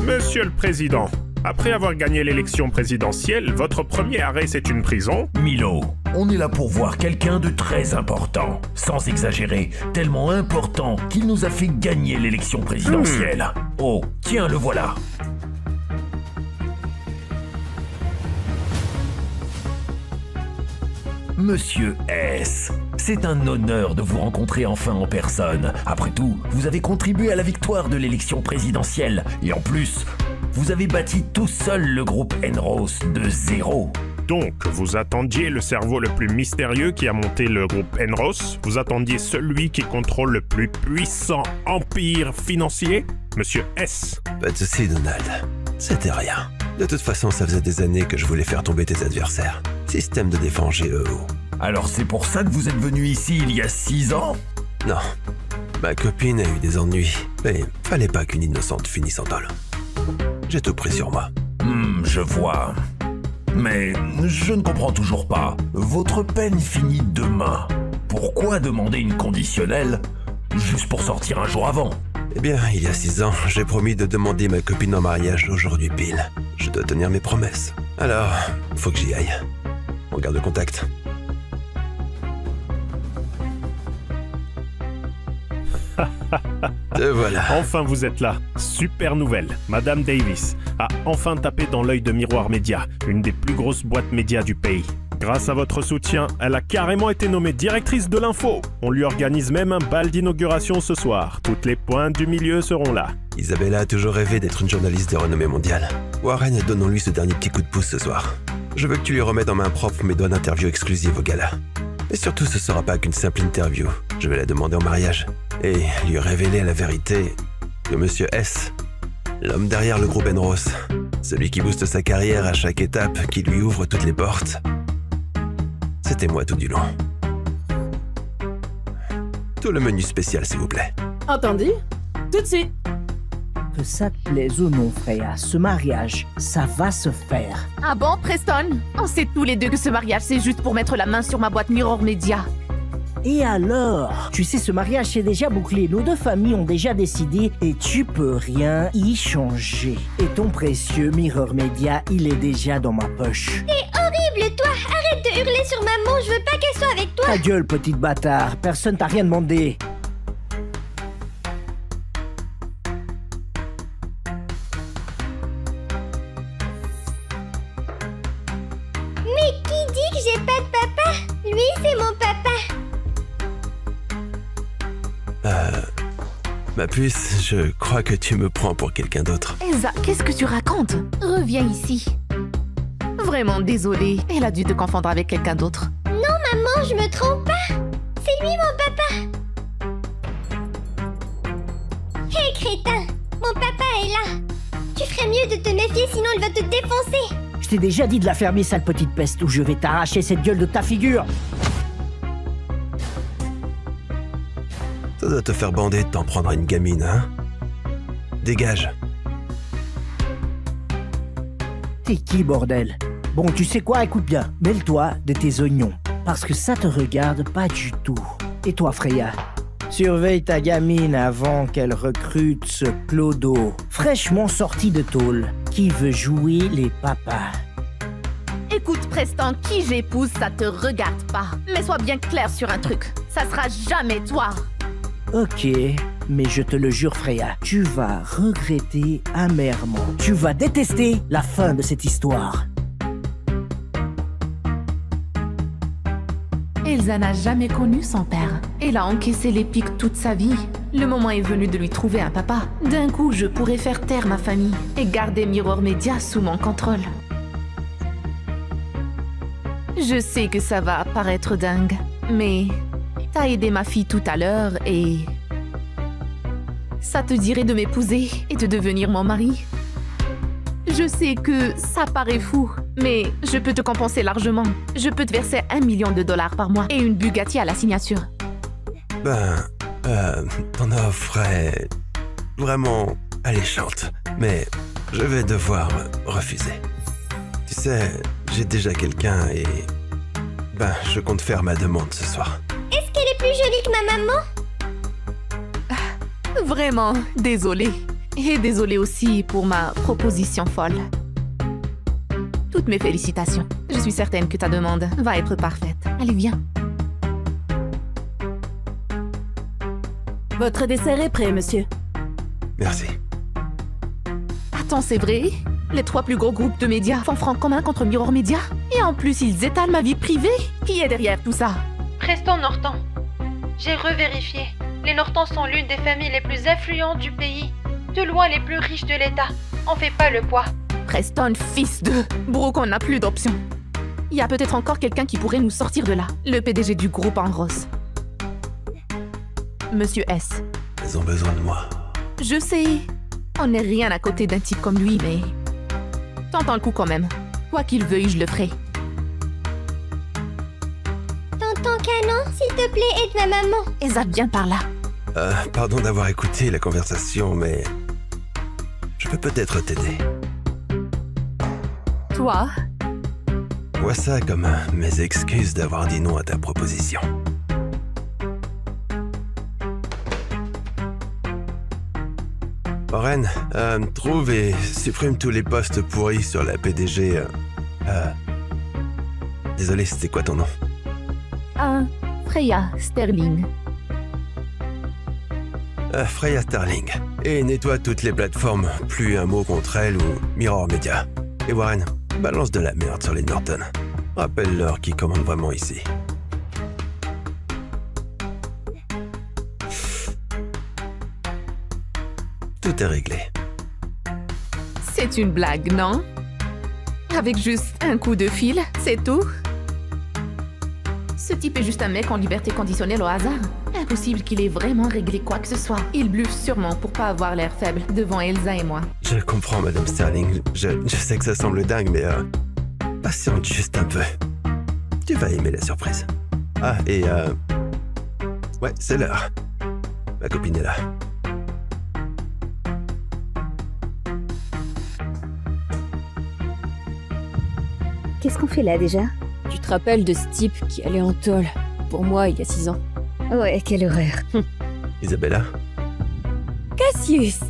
Monsieur le Président, après avoir gagné l'élection présidentielle, votre premier arrêt c'est une prison? Milo, on est là pour voir quelqu'un de très important. Sans exagérer, tellement important qu'il nous a fait gagner l'élection présidentielle. Oh, tiens, le voilà. Monsieur S, c'est un honneur de vous rencontrer enfin en personne. Après tout, vous avez contribué à la victoire de l'élection présidentielle. Et en plus, vous avez bâti tout seul le groupe Enros de zéro. Donc, vous attendiez le cerveau le plus mystérieux qui a monté le groupe Enros? Vous attendiez celui qui contrôle le plus puissant empire financier? Monsieur S. Pas de soucis, Donald. C'était rien. De toute façon, ça faisait des années que je voulais faire tomber tes adversaires. Système de défense GEO. Alors c'est pour ça que vous êtes venu ici il y a 6 ans? Non. Ma copine a eu des ennuis. Mais fallait pas qu'une innocente finisse en tôle. J'ai tout pris sur moi. Je vois. Mais je ne comprends toujours pas. Votre peine finit demain. Pourquoi demander une conditionnelle juste pour sortir un jour avant? Eh bien, il y a 6 ans, j'ai promis de demander ma copine en mariage aujourd'hui pile. Je dois tenir mes promesses. Alors, faut que j'y aille. On garde contact. Te voilà. Enfin vous êtes là. Super nouvelle. Madame Davis a enfin tapé dans l'œil de Miroir Média, une des plus grosses boîtes médias du pays. Grâce à votre soutien, elle a carrément été nommée directrice de l'info. On lui organise même un bal d'inauguration ce soir. Toutes les pointes du milieu seront là. Isabella a toujours rêvé d'être une journaliste de renommée mondiale. Warren, donnons-lui ce dernier petit coup de pouce ce soir. Je veux que tu lui remettes en main propre mes doigts d'interview exclusives au gala. Et surtout, ce sera pas qu'une simple interview. Je vais la demander en mariage. Et lui révéler la vérité de Monsieur S, l'homme derrière le groupe Enros. Celui qui booste sa carrière à chaque étape, qui lui ouvre toutes les portes. C'était moi tout du long. Tout le menu spécial, s'il vous plaît. Entendu? Tout de suite. Que ça te plaise ou non, Freya, ce mariage, ça va se faire. Ah bon, Preston? On sait tous les deux que ce mariage, c'est juste pour mettre la main sur ma boîte Mirror Media. Et alors? Tu sais, ce mariage, c'est déjà bouclé. Nos deux familles ont déjà décidé et tu peux rien y changer. Et ton précieux Mirror Media, il est déjà dans ma poche. T'es horrible, toi! Arrête de hurler sur maman, je veux pas qu'elle soit avec toi! Ta gueule, petite bâtard. Personne t'a rien demandé. Mais qui dit que j'ai pas de papa? Lui, c'est mon papa! Ma puce, je crois que tu me prends pour quelqu'un d'autre. Elsa, qu'est-ce que tu racontes? Reviens ici. Vraiment désolée, elle a dû te confondre avec quelqu'un d'autre. Non, maman, je me trompe pas! C'est lui, mon papa! Hé, crétin! Mon papa est là! Tu ferais mieux de te méfier, sinon il va te défoncer! Je t'ai déjà dit de la fermer, sale petite peste, ou je vais t'arracher cette gueule de ta figure. Ça doit te faire bander de t'en prendre à une gamine, hein? Dégage. T'es qui, bordel? Bon, tu sais quoi, écoute bien, mêle-toi de tes oignons, parce que ça te regarde pas du tout. Et toi, Freya, surveille ta gamine avant qu'elle recrute ce clodo, fraîchement sorti de tôle, qui veut jouer les papas. Écoute, Preston, qui j'épouse, ça te regarde pas. Mais sois bien clair sur un truc, ça sera jamais toi. Ok, mais je te le jure, Freya, tu vas regretter amèrement. Tu vas détester la fin de cette histoire. Elsa n'a jamais connu son père. Elle a encaissé les pics toute sa vie. Le moment est venu de lui trouver un papa. D'un coup, je pourrais faire taire ma famille et garder Mirror Media sous mon contrôle. Je sais que ça va paraître dingue, mais t'as aidé ma fille tout à l'heure et... ça te dirait de m'épouser et de devenir mon mari? Je sais que ça paraît fou, mais je peux te compenser largement. Je peux te verser $1 million par mois et une Bugatti à la signature. Ton offre est vraiment alléchante, mais je vais devoir refuser. Tu sais, j'ai déjà quelqu'un et... je compte faire ma demande ce soir. Est-ce qu'elle est plus jolie que ma maman? Vraiment, désolée. Et désolée aussi pour ma proposition folle. Toutes mes félicitations. Je suis certaine que ta demande va être parfaite. Allez, viens. Votre dessert est prêt, monsieur. Merci. Attends, c'est vrai? Les 3 plus gros groupes de médias font front commun contre Mirror Media? Et en plus, ils étalent ma vie privée? Qui est derrière tout ça? Preston Norton. J'ai revérifié. Les Norton sont l'une des familles les plus influentes du pays. De loin les plus riches de l'État. On fait pas le poids. Preston, fils de... Brooke, on n'a plus d'options. Il y a peut-être encore quelqu'un qui pourrait nous sortir de là. Le PDG du groupe en rose. Monsieur S. Ils ont besoin de moi. Je sais. On n'est rien à côté d'un type comme lui, mais... Tentons le coup quand même. Quoi qu'il veuille, je le ferai. Tonton Canon, s'il te plaît, aide ma maman. Esa, viens par là. Pardon d'avoir écouté la conversation, mais... Je peux peut-être t'aider. Toi? Vois ça comme mes excuses d'avoir dit non à ta proposition. Warren, trouve et supprime tous les postes pourris sur la PDG. Désolé, c'était quoi ton nom? Freya Sterling. Freya Sterling. Et nettoie toutes les plateformes, plus un mot contre elle ou Mirror Media. Et Warren, balance de la merde sur les Norton. Rappelle-leur qui commande vraiment ici. Tout est réglé. C'est une blague, non? Avec juste un coup de fil, c'est tout? Ce type est juste un mec en liberté conditionnelle au hasard. Impossible qu'il ait vraiment réglé quoi que ce soit. Il bluffe sûrement pour pas avoir l'air faible devant Elsa et moi. Je comprends, Madame Sterling. Je sais que ça semble dingue, mais patiente juste un peu. Tu vas aimer la surprise. Ah, et ouais, c'est l'heure. Ma copine est là. Qu'est-ce qu'on fait là déjà? Tu te rappelles de ce type qui allait en tôle pour moi il y a 6 ans? Ouais, quelle horreur. Isabella? Cassius!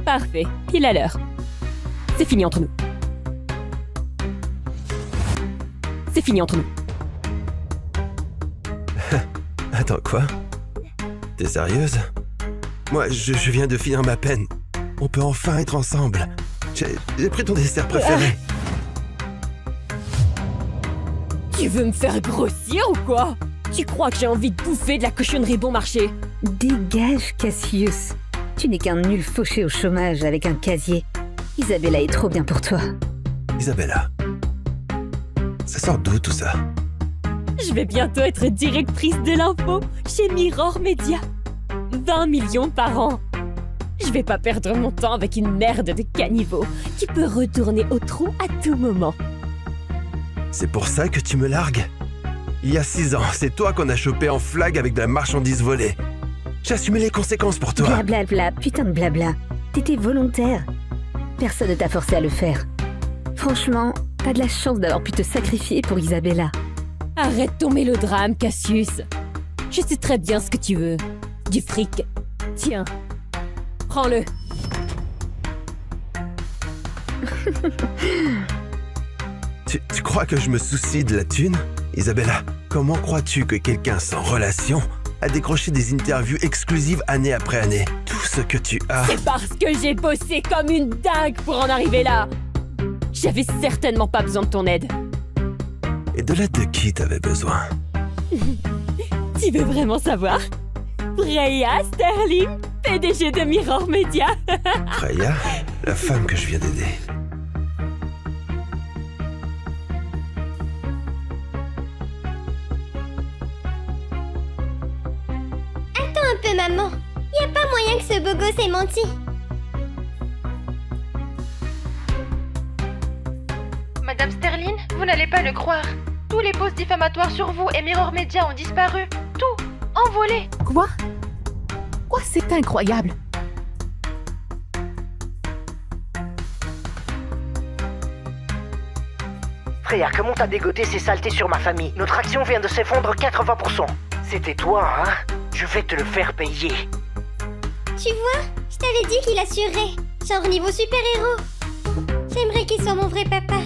Parfait, pile à l'heure. C'est fini entre nous. C'est fini entre nous. Attends, quoi? T'es sérieuse? Moi, je viens de finir ma peine. On peut enfin être ensemble. J'ai pris ton dessert préféré. Tu veux me faire grossir ou quoi? Tu crois que j'ai envie de bouffer de la cochonnerie bon marché? Dégage, Cassius. Tu n'es qu'un nul fauché au chômage avec un casier. Isabella est trop bien pour toi. Isabella. Ça sort d'où tout ça? Je vais bientôt être directrice de l'info chez Mirror Media. 20 millions par an. Je vais pas perdre mon temps avec une merde de caniveau qui peut retourner au trou à tout moment. C'est pour ça que tu me largues? Il y a 6 ans, c'est toi qu'on a chopé en flag avec de la marchandise volée. J'ai assumé les conséquences pour toi. Blablabla, putain de blabla. T'étais volontaire. Personne ne t'a forcé à le faire. Franchement, t'as de la chance d'avoir pu te sacrifier pour Isabella. Arrête ton mélodrame, Cassius. Je sais très bien ce que tu veux. Du fric. Tiens, prends-le. Tu crois que je me soucie de la thune? Isabella, comment crois-tu que quelqu'un sans relation a décroché des interviews exclusives année après année? Tout ce que tu as... C'est parce que j'ai bossé comme une dingue pour en arriver là. J'avais certainement pas besoin de ton aide. Et de l'aide de qui t'avais besoin? Tu veux vraiment savoir? Freya Sterling, PDG de Mirror Media. Freya, la femme que je viens d'aider. Attends un peu, maman. Y a pas moyen que ce beau gosse ait menti. Madame Sterling, vous n'allez pas le croire. Tous les posts diffamatoires sur vous et Mirror Media ont disparu. Tout, envolé. Quoi? Quoi, c'est incroyable. Freya, comment t'as dégoté ces saletés sur ma famille? Notre action vient de s'effondrer 80%. C'était toi, hein? Je vais te le faire payer. Tu vois, je t'avais dit qu'il assurerait. Genre niveau super-héros. J'aimerais qu'il soit mon vrai papa.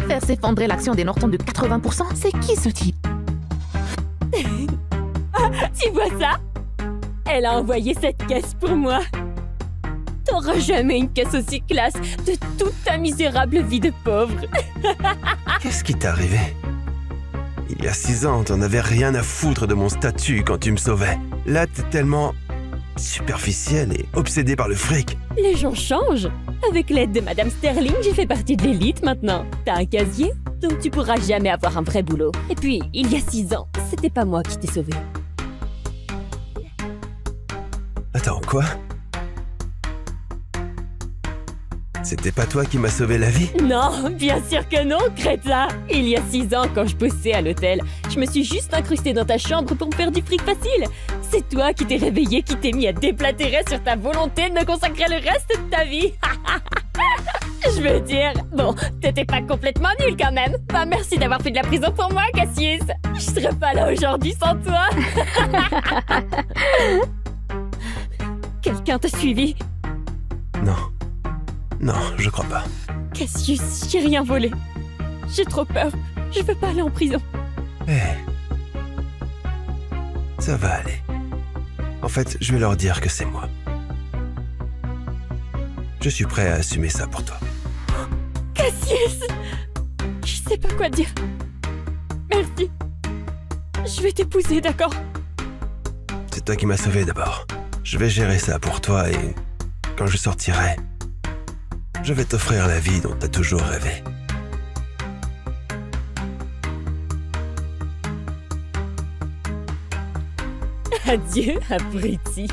Faire s'effondrer l'action des Nortons de 80%, c'est qui ce type? Tu vois ça? Elle a envoyé cette caisse pour moi. T'auras jamais une caisse aussi classe de toute ta misérable vie de pauvre. Qu'est-ce qui t'est arrivé? Il y a 6 ans, t'en avais rien à foutre de mon statut quand tu me sauvais. Là, t'es tellement superficiel et obsédé par le fric. Les gens changent. Avec l'aide de Madame Sterling, j'ai fait partie de l'élite maintenant. T'as un casier, donc tu pourras jamais avoir un vrai boulot. Et puis, il y a 6 ans, c'était pas moi qui t'ai sauvé. Attends, quoi? C'était pas toi qui m'as sauvé la vie? Non, bien sûr que non, crétin. Il y a 6 ans, quand je bossais à l'hôtel, je me suis juste incrustée dans ta chambre pour me faire du fric facile. C'est toi qui t'es réveillé, qui t'es mis à déblatérer sur ta volonté de me consacrer le reste de ta vie. Je veux dire, bon, t'étais pas complètement nul quand même. Bah merci d'avoir fait de la prison pour moi, Cassius. Je serais pas là aujourd'hui sans toi. Quelqu'un t'a suivi? Non. Non, je crois pas. Cassius, j'ai rien volé. J'ai trop peur. Je veux pas aller en prison. Hé. Ça va aller. En fait, je vais leur dire que c'est moi. Je suis prêt à assumer ça pour toi. Cassius! Je sais pas quoi dire. Merci. Je vais t'épouser, d'accord? C'est toi qui m'as sauvé d'abord. Je vais gérer ça pour toi et quand je sortirai, je vais t'offrir la vie dont t'as toujours rêvé. Adieu, abruti.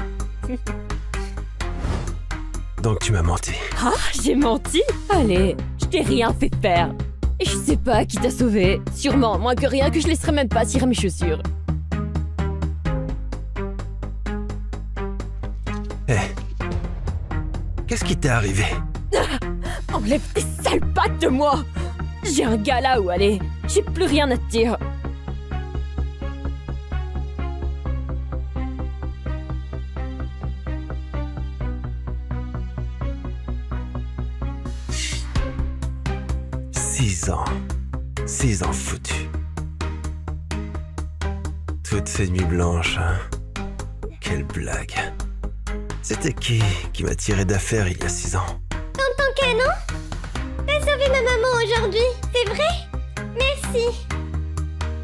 Donc tu m'as menti. Ah, j'ai menti? Allez, je t'ai rien fait faire. Et je sais pas qui t'a sauvé. Sûrement, moins que rien que je laisserai même pas cirer mes chaussures. Hé. Qu'est-ce qui t'est arrivé? Enlève tes sales pattes de moi! J'ai un gars là où aller. J'ai plus rien à te dire. Six ans foutus. Toutes ces nuits blanches, hein. Quelle blague. C'était qui m'a tiré d'affaire il y a 6 ans? Tonton Canon? T'as sauvé ma maman aujourd'hui, c'est vrai? Merci.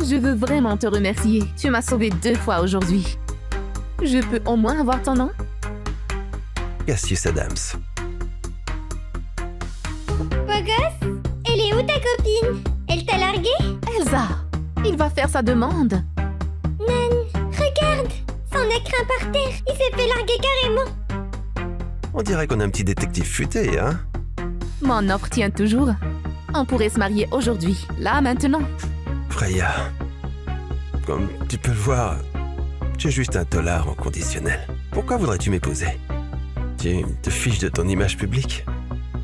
Je veux vraiment te remercier. Tu m'as sauvé 2 fois aujourd'hui. Je peux au moins avoir ton nom? Cassius Adams. Beau gosse? Elle est où ta copine? Elle t'a largué? Elsa, il va faire sa demande. Nan, regarde! Son écrin par terre, il s'est fait larguer carrément. On dirait qu'on a un petit détective futé, hein? Mon offre tient toujours. On pourrait se marier aujourd'hui, là, maintenant. Freya, comme tu peux le voir, tu es juste un tolard en conditionnel. Pourquoi voudrais-tu m'épouser? Tu te fiches de ton image publique?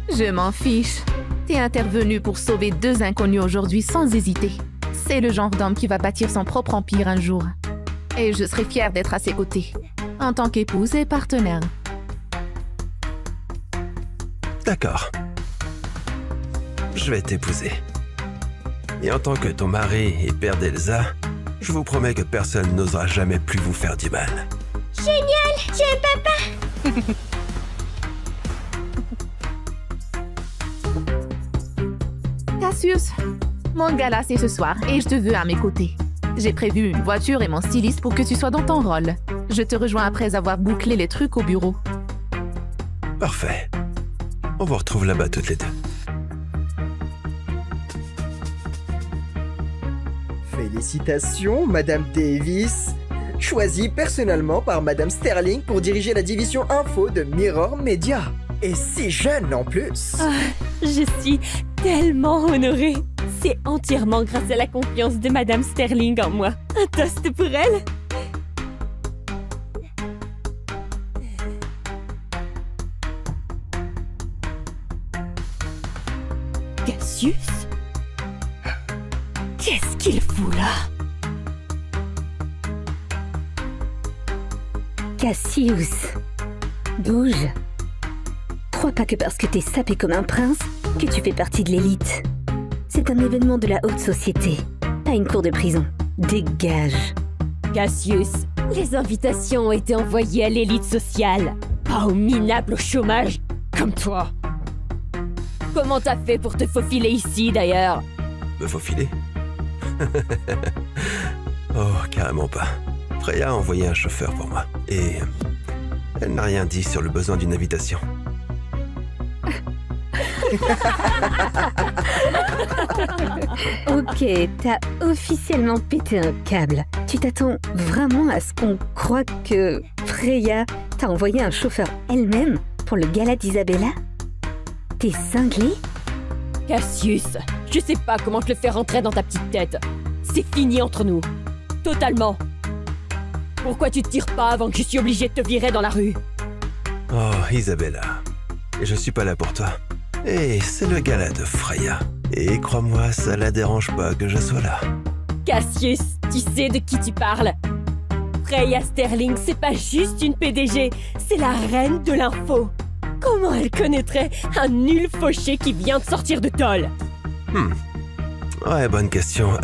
Je m'en fiche. T'es intervenu pour sauver 2 inconnus aujourd'hui sans hésiter. C'est le genre d'homme qui va bâtir son propre empire un jour. Et je serai fière d'être à ses côtés, en tant qu'épouse et partenaire. D'accord. Je vais t'épouser. Et en tant que ton mari et père d'Elsa, je vous promets que personne n'osera jamais plus vous faire du mal. Génial! J'ai un papa! Cassius, mon gala c'est ce soir et je te veux à mes côtés. J'ai prévu une voiture et mon styliste pour que tu sois dans ton rôle. Je te rejoins après avoir bouclé les trucs au bureau. Parfait. On vous retrouve là-bas toutes les deux. Félicitations, Madame Davis. Choisie personnellement par Madame Sterling pour diriger la division info de Mirror Media. Et si jeune en plus. Ah, je suis tellement honorée. C'est entièrement grâce à la confiance de Madame Sterling en moi. Un toast pour elle. Cassius? Qu'est-ce qu'il fout là? Cassius, bouge. crois pas que parce que t'es sapé comme un prince, que tu fais partie de l'élite. C'est un événement de la haute société, pas une cour de prison. Dégage. Cassius, les invitations ont été envoyées à l'élite sociale, pas aux minables au chômage, comme toi. Comment t'as fait pour te faufiler ici, d'ailleurs? Me faufiler? Oh, carrément pas. Freya a envoyé un chauffeur pour moi. Et elle n'a rien dit sur le besoin d'une invitation. Ok, t'as officiellement pété un câble. Tu t'attends vraiment à ce qu'on croie que Freya t'a envoyé un chauffeur elle-même pour le gala d'Isabella? T'es cinglé? Cassius, je sais pas comment te le faire rentrer dans ta petite tête. C'est fini entre nous. Totalement. Pourquoi tu te tires pas avant que je suis obligé de te virer dans la rue? Oh, Isabella. Et je suis pas là pour toi. Et c'est le gala de Freya. Et crois-moi, ça la dérange pas que je sois là. Cassius, tu sais de qui tu parles? Freya Sterling, c'est pas juste une PDG, c'est la reine de l'info. Comment elle connaîtrait un nul fauché qui vient de sortir de tôle? Ouais, bonne question.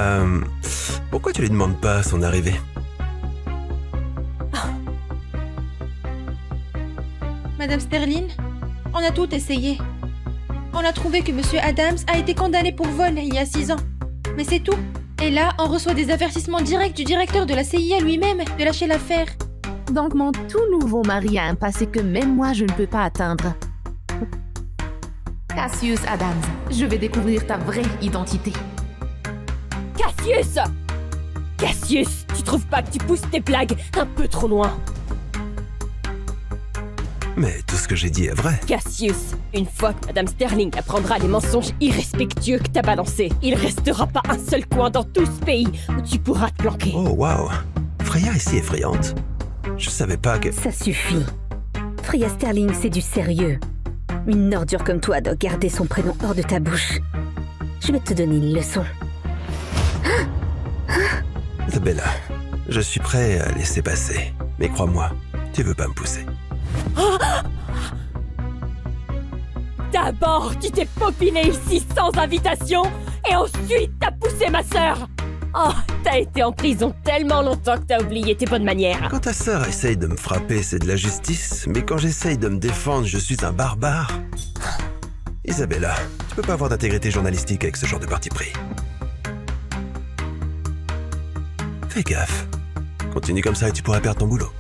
Pourquoi tu lui demandes pas son arrivée? Madame Sterling, on a tout essayé. On a trouvé que Monsieur Adams a été condamné pour vol il y a 6 ans. Mais c'est tout. Et là, on reçoit des avertissements directs du directeur de la CIA lui-même de lâcher l'affaire. Donc mon tout nouveau mari a un passé que même moi je ne peux pas atteindre. Cassius Adams, je vais découvrir ta vraie identité. Cassius! Cassius, tu trouves pas que tu pousses tes blagues un peu trop loin? Mais tout ce que j'ai dit est vrai. Cassius, une fois que Madame Sterling apprendra les mensonges irrespectueux que t'as balancés, il restera pas un seul coin dans tout ce pays où tu pourras te planquer. Oh, waouh. Freya est si effrayante. Je savais pas que... Ça suffit. Freya Sterling, c'est du sérieux. Une ordure comme toi doit garder son prénom hors de ta bouche. Je vais te donner une leçon. Isabella, je suis prêt à laisser passer. Mais crois-moi, tu veux pas me pousser. D'abord, tu t'es faufilé ici sans invitation, et ensuite t'as poussé ma sœur. Oh, t'as été en prison tellement longtemps que t'as oublié tes bonnes manières. Quand ta sœur essaye de me frapper, c'est de la justice, mais quand j'essaye de me défendre, je suis un barbare. Isabella, tu peux pas avoir d'intégrité journalistique avec ce genre de parti pris. Fais gaffe. Continue comme ça et tu pourras perdre ton boulot.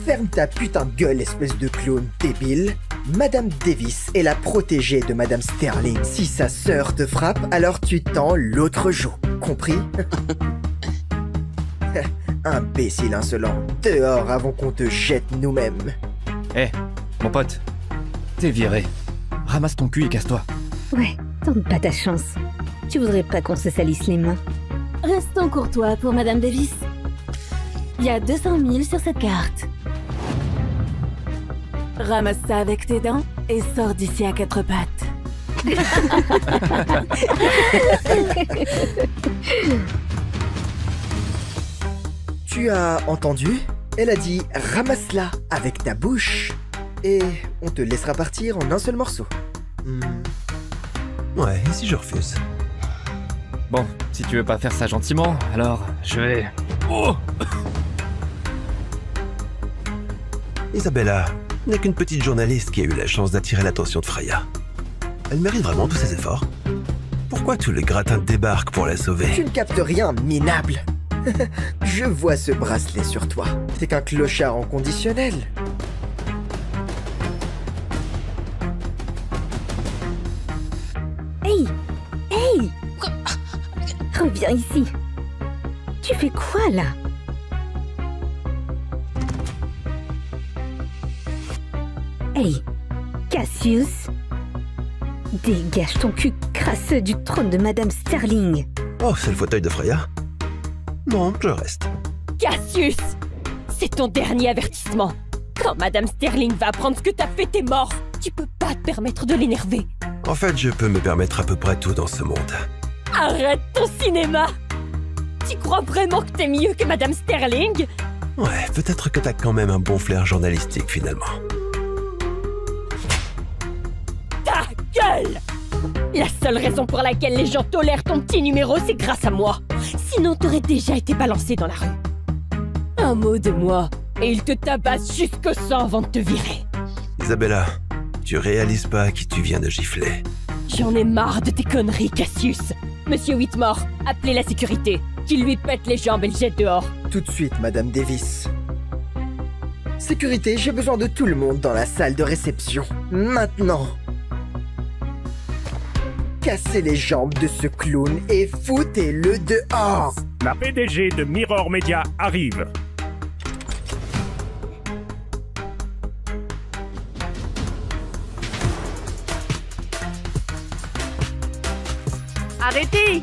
Ferme ta putain de gueule, espèce de clown débile. Madame Davis est la protégée de Madame Sterling. Si sa sœur te frappe, alors tu tends l'autre joue. Compris? Imbécile insolent. Dehors avant qu'on te jette nous-mêmes. Hé, mon pote, t'es viré. Ramasse ton cul et casse-toi. Ouais, tente pas ta chance. Tu voudrais pas qu'on se salisse les mains? Restons courtois pour Madame Davis. Il y a 200 000 sur cette carte. Ramasse ça avec tes dents et sors d'ici à 4 pattes. Tu as entendu? Elle a dit « ramasse-la avec ta bouche » et on te laissera partir en un seul morceau. Ouais, et si je refuse? Bon, si tu veux pas faire ça gentiment, alors je vais... Oh! Isabella n'est qu'une petite journaliste qui a eu la chance d'attirer l'attention de Freya. Elle mérite vraiment tous ses efforts. Pourquoi tout le gratin débarque pour la sauver? Tu ne captes rien, minable. Je vois ce bracelet sur toi. C'est qu'un clochard en conditionnel. Hey! Hey! Reviens ici. Tu fais quoi là? Hey! Cassius! Dégage ton cul crasseux du trône de Madame Sterling. Oh, c'est le fauteuil de Freya? Non, je reste. Cassius! C'est ton dernier avertissement. Quand Madame Sterling va apprendre ce que t'as fait, t'es mort. Tu peux pas te permettre de l'énerver. En fait, je peux me permettre à peu près tout dans ce monde. Arrête ton cinéma! Tu crois vraiment que t'es mieux que Madame Sterling? Ouais, peut-être que t'as quand même un bon flair journalistique finalement. gueule! La seule raison pour laquelle les gens tolèrent ton petit numéro, c'est grâce à moi. Sinon, t'aurais déjà été balancé dans la rue. Un mot de moi, et il te tabasse jusqu'au sang avant de te virer. Isabella, tu réalises pas qui tu viens de gifler. J'en ai marre de tes conneries, Cassius. Monsieur Whitmore, appelez la sécurité. Qu'il lui pète les jambes et le jette dehors. Tout de suite, Madame Davis. Sécurité, j'ai besoin de tout le monde dans la salle de réception. Maintenant. Cassez les jambes de ce clown et foutez-le dehors. La PDG de Mirror Media arrive. Arrêtez!